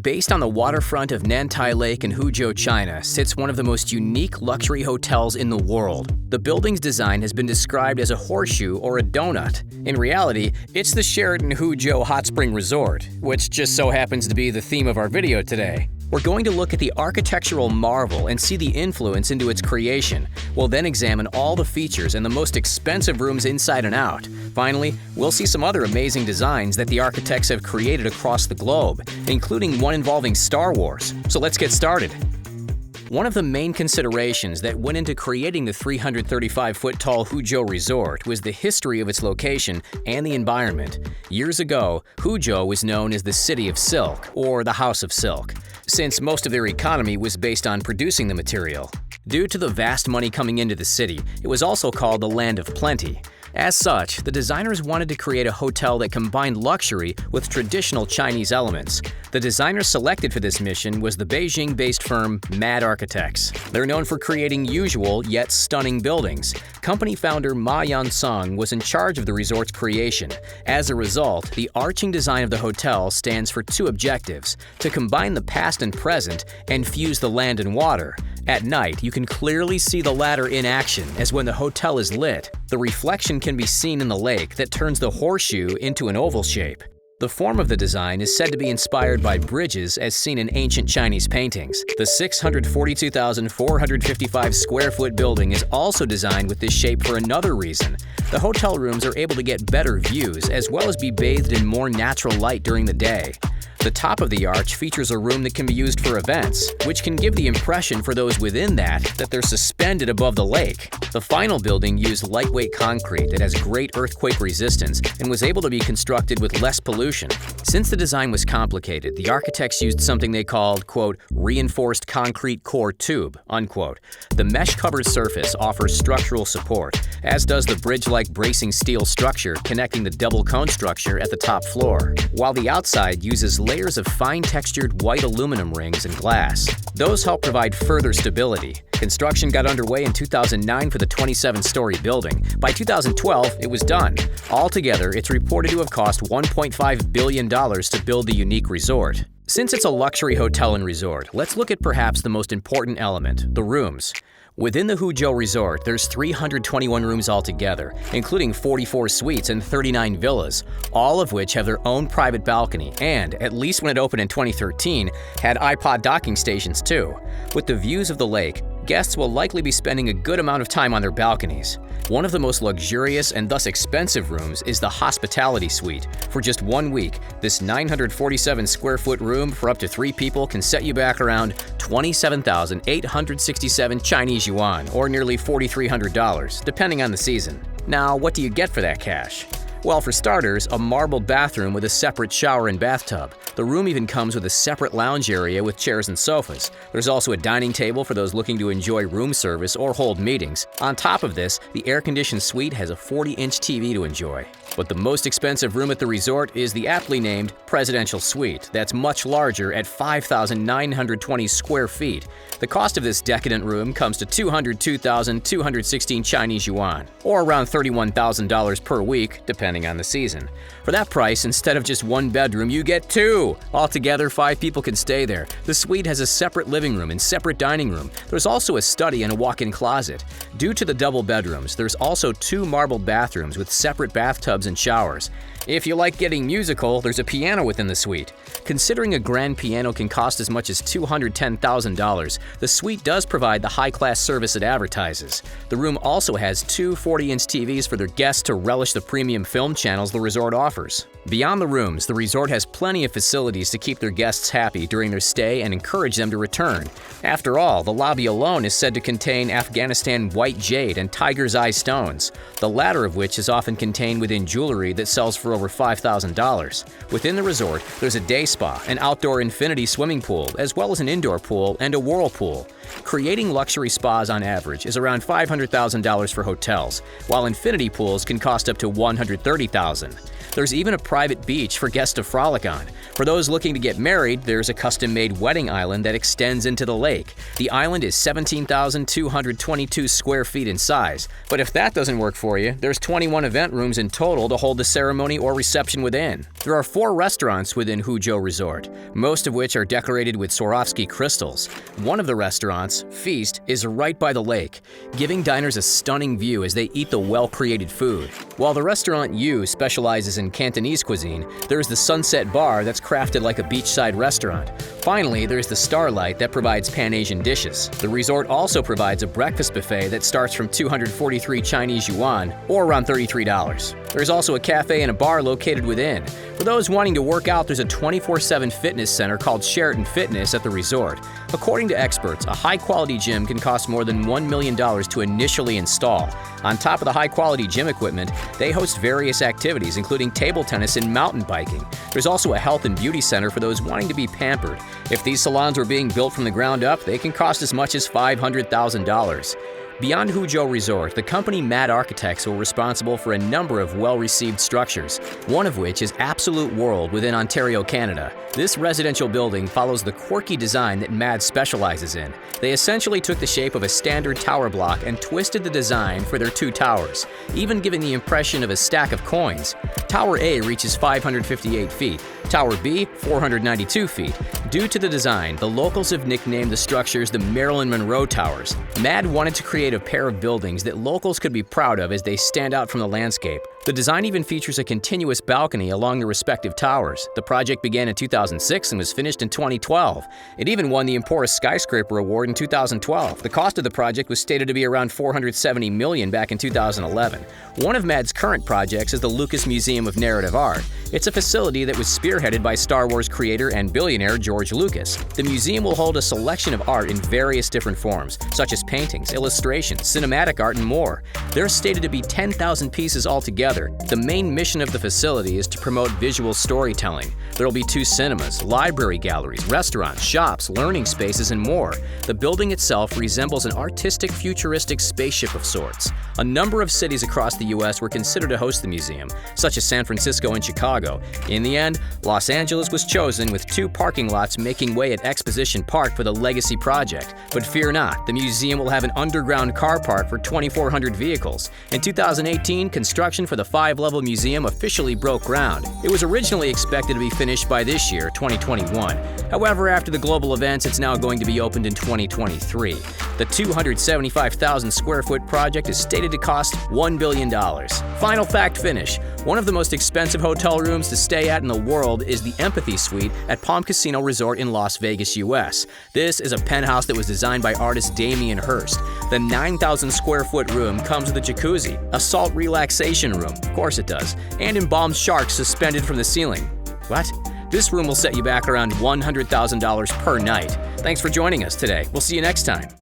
Based on the waterfront of Nantai Lake in Huzhou, China, sits one of the most unique luxury hotels in the world. The building's design has been described as a horseshoe or a donut. In reality, it's the Sheraton Huzhou Hot Spring Resort, which just so happens to be the theme of our video today. We're going to look at the architectural marvel and see the influence into its creation. We'll then examine all the features and the most expensive rooms inside and out. Finally, we'll see some other amazing designs that the architects have created across the globe, including one involving Star Wars. So let's get started. One of the main considerations that went into creating the 335-foot-tall Huzhou resort was the history of its location and the environment. Years ago, Huzhou was known as the City of Silk, or the House of Silk, since most of their economy was based on producing the material. Due to the vast money coming into the city, it was also called the Land of Plenty. As such, the designers wanted to create a hotel that combined luxury with traditional Chinese elements. The designer selected for this mission was the Beijing-based firm Mad Architects. They're known for creating usual yet stunning buildings. Company founder Ma Yansong was in charge of the resort's creation. As a result, the arching design of the hotel stands for two objectives: to combine the past and present and fuse the land and water. At night, you can clearly see the latter in action, as when the hotel is lit, the reflection can be seen in the lake that turns the horseshoe into an oval shape. The form of the design is said to be inspired by bridges as seen in ancient Chinese paintings. The 642,455 square foot building is also designed with this shape for another reason. The hotel rooms are able to get better views as well as be bathed in more natural light during the day. The top of the arch features a room that can be used for events, which can give the impression for those within that they're suspended above the lake. The final building used lightweight concrete that has great earthquake resistance and was able to be constructed with less pollution. Since the design was complicated, the architects used something they called, quote, reinforced concrete core tube, unquote. The mesh-covered surface offers structural support, as does the bridge-like bracing steel structure connecting the double cone structure at the top floor, while the outside uses layers of fine-textured white aluminum rings and glass. Those help provide further stability. Construction got underway in 2009 for the 27-story building. By 2012, it was done. Altogether, it's reported to have cost $1.5 billion to build the unique resort. Since it's a luxury hotel and resort, let's look at perhaps the most important element, the rooms. Within the Huzhou Resort, there's 321 rooms altogether, including 44 suites and 39 villas, all of which have their own private balcony and, at least when it opened in 2013, had iPod docking stations too. With the views of the lake, guests will likely be spending a good amount of time on their balconies. One of the most luxurious and thus expensive rooms is the Hospitality Suite. For just 1 week, this 947 square foot room for up to 3 people can set you back around 27,867 Chinese yuan, or nearly $4,300, depending on the season. Now, what do you get for that cash? Well, for starters, a marbled bathroom with a separate shower and bathtub. The room even comes with a separate lounge area with chairs and sofas. There's also a dining table for those looking to enjoy room service or hold meetings. On top of this, the air-conditioned suite has a 40-inch TV to enjoy. But the most expensive room at the resort is the aptly named Presidential Suite. That's much larger at 5,920 square feet. The cost of this decadent room comes to 202,216 Chinese yuan, or around $31,000 per week, depending on the season. For that price, instead of just 1 bedroom, you get 2! Altogether, 5 people can stay there. The suite has a separate living room and separate dining room. There's also a study and a walk-in closet. Due to the double bedrooms, there's also 2 marbled bathrooms with separate bathtubs and showers. If you like getting musical, there's a piano within the suite. Considering a grand piano can cost as much as $210,000, the suite does provide the high-class service it advertises. The room also has 2 40-inch TVs for their guests to relish the premium film channels the resort offers. Beyond the rooms, the resort has plenty of facilities to keep their guests happy during their stay and encourage them to return. After all, the lobby alone is said to contain Afghanistan white jade and tiger's eye stones, the latter of which is often contained within jewelry that sells for over $5,000. Within the resort, there's a day spa, an outdoor infinity swimming pool, as well as an indoor pool and a whirlpool. Creating luxury spas on average is around $500,000 for hotels, while infinity pools can cost up to $130,000. There's even a private beach for guests to frolic on. For those looking to get married, there's a custom-made wedding island that extends into the lake. The island is 17,222 square feet in size. But if that doesn't work for you, there's 21 event rooms in total to hold the ceremony or reception within. There are 4 restaurants within Huzhou Resort, most of which are decorated with Swarovski crystals. One of the restaurants, Feast, is right by the lake, giving diners a stunning view as they eat the well-created food. While the restaurant U specializes in Cantonese cuisine, there's the Sunset Bar that's crafted like a beachside restaurant. Finally, there's the Starlight that provides Pan-Asian dishes. The resort also provides a breakfast buffet that starts from 243 Chinese yuan, or around $33. There's also a cafe and a bar located within. For those wanting to work out, there's a 24/7 fitness center called Sheraton Fitness at the resort. According to experts, a high-quality gym can cost more than $1 million to initially install. On top of the high-quality gym equipment, they host various activities, including table tennis and mountain biking. There's also a health and beauty center for those wanting to be pampered. If these salons were being built from the ground up, they can cost as much as $500,000. Beyond Huzhou Resort, the company Mad Architects were responsible for a number of well-received structures, one of which is Absolute World within Ontario, Canada. This residential building follows the quirky design that Mad specializes in. They essentially took the shape of a standard tower block and twisted the design for their 2 towers, even giving the impression of a stack of coins. Tower A reaches 558 feet, Tower B 492 feet. Due to the design, the locals have nicknamed the structures the Marilyn Monroe Towers. Mad wanted to create a pair of buildings that locals could be proud of as they stand out from the landscape. The design even features a continuous balcony along the respective towers. The project began in 2006 and was finished in 2012. It even won the Emporis Skyscraper Award in 2012. The cost of the project was stated to be around $470 million back in 2011. One of Mad's current projects is the Lucas Museum of Narrative Art. It's a facility that was spearheaded by Star Wars creator and billionaire George Lucas. The museum will hold a selection of art in various different forms, such as paintings, illustrations, cinematic art, and more. There are stated to be 10,000 pieces altogether. The main mission of the facility is to promote visual storytelling. There will be 2 cinemas, library galleries, restaurants, shops, learning spaces, and more. The building itself resembles an artistic, futuristic spaceship of sorts. A number of cities across the U.S. were considered to host the museum, such as San Francisco and Chicago. In the end, Los Angeles was chosen, with 2 parking lots making way at Exposition Park for the Legacy project. But fear not, the museum will have an underground car park for 2,400 vehicles. In 2018, construction for the 5-level museum officially broke ground. It was originally expected to be finished by this year, 2021. However, after the global events, it's now going to be opened in 2023. The 275,000 square foot project is stated to cost $1 billion. Final fact finish. One of the most expensive hotel rooms to stay at in the world is the Empathy Suite at Palm Casino Resort in Las Vegas, US. This is a penthouse that was designed by artist Damien Hirst. The 9,000 square foot room comes with a jacuzzi, a salt relaxation room, of course it does, and embalmed sharks suspended from the ceiling. What? This room will set you back around $100,000 per night. Thanks for joining us today. We'll see you next time.